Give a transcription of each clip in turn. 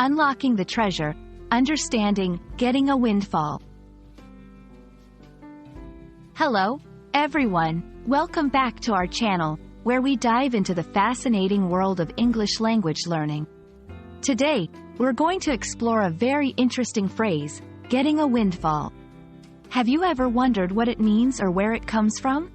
Unlocking the treasure, understanding, getting a windfall. Hello, everyone. Welcome back to our channel, where we dive into the fascinating world of English language learning. Today, we're going to explore a very interesting phrase, getting a windfall. Have you ever wondered what it means or where it comes from?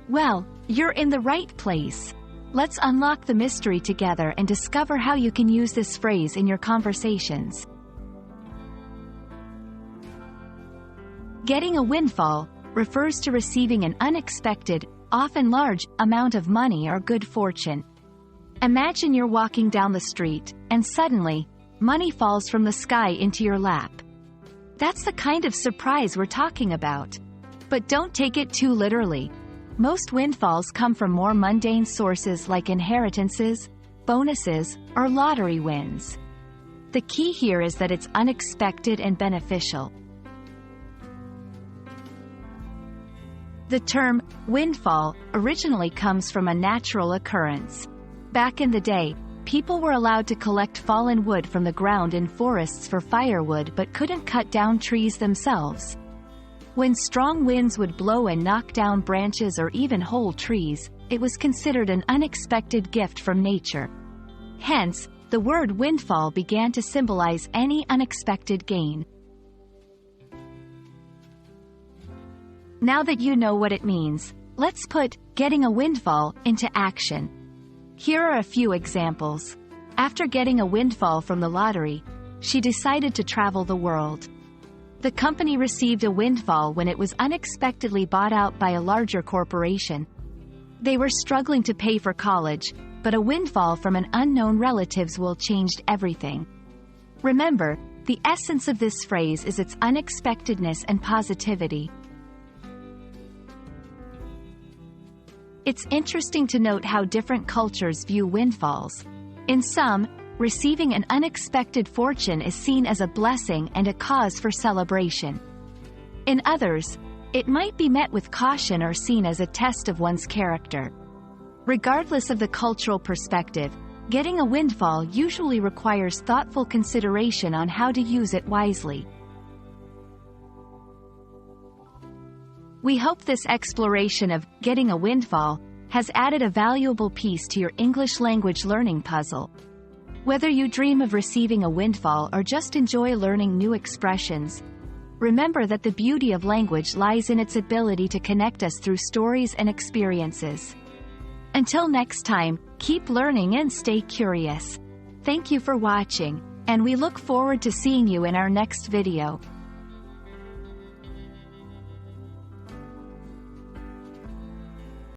Well, you're in the right place. Let's unlock the mystery together and discover how you can use this phrase in your conversations. Getting a windfall refers to receiving an unexpected, often large, amount of money or good fortune. Imagine you're walking down the street, and suddenly, money falls from the sky into your lap. That's the kind of surprise we're talking about. But don't take it too literally. Most windfalls come from more mundane sources like inheritances, bonuses, or lottery wins. The key here is that it's unexpected and beneficial. The term windfall originally comes from a natural occurrence. Back in the day, people were allowed to collect fallen wood from the ground in forests for firewood but couldn't cut down trees themselves. When strong winds would blow and knock down branches or even whole trees, it was considered an unexpected gift from nature. Hence, the word windfall began to symbolize any unexpected gain. Now that you know what it means, let's put getting a windfall into action. Here are a few examples. After getting a windfall from the lottery, she decided to travel the world. The company received a windfall when it was unexpectedly bought out by a larger corporation. They were struggling to pay for college, but a windfall from an unknown relative will change everything. Remember, the essence of this phrase is its unexpectedness and positivity. It's interesting to note how different cultures view windfalls. In some, receiving an unexpected fortune is seen as a blessing and a cause for celebration. In others, it might be met with caution or seen as a test of one's character. Regardless of the cultural perspective, getting a windfall usually requires thoughtful consideration on how to use it wisely. We hope this exploration of getting a windfall has added a valuable piece to your English language learning puzzle. Whether you dream of receiving a windfall or just enjoy learning new expressions, remember that the beauty of language lies in its ability to connect us through stories and experiences. Until next time, keep learning and stay curious. Thank you for watching, and we look forward to seeing you in our next video.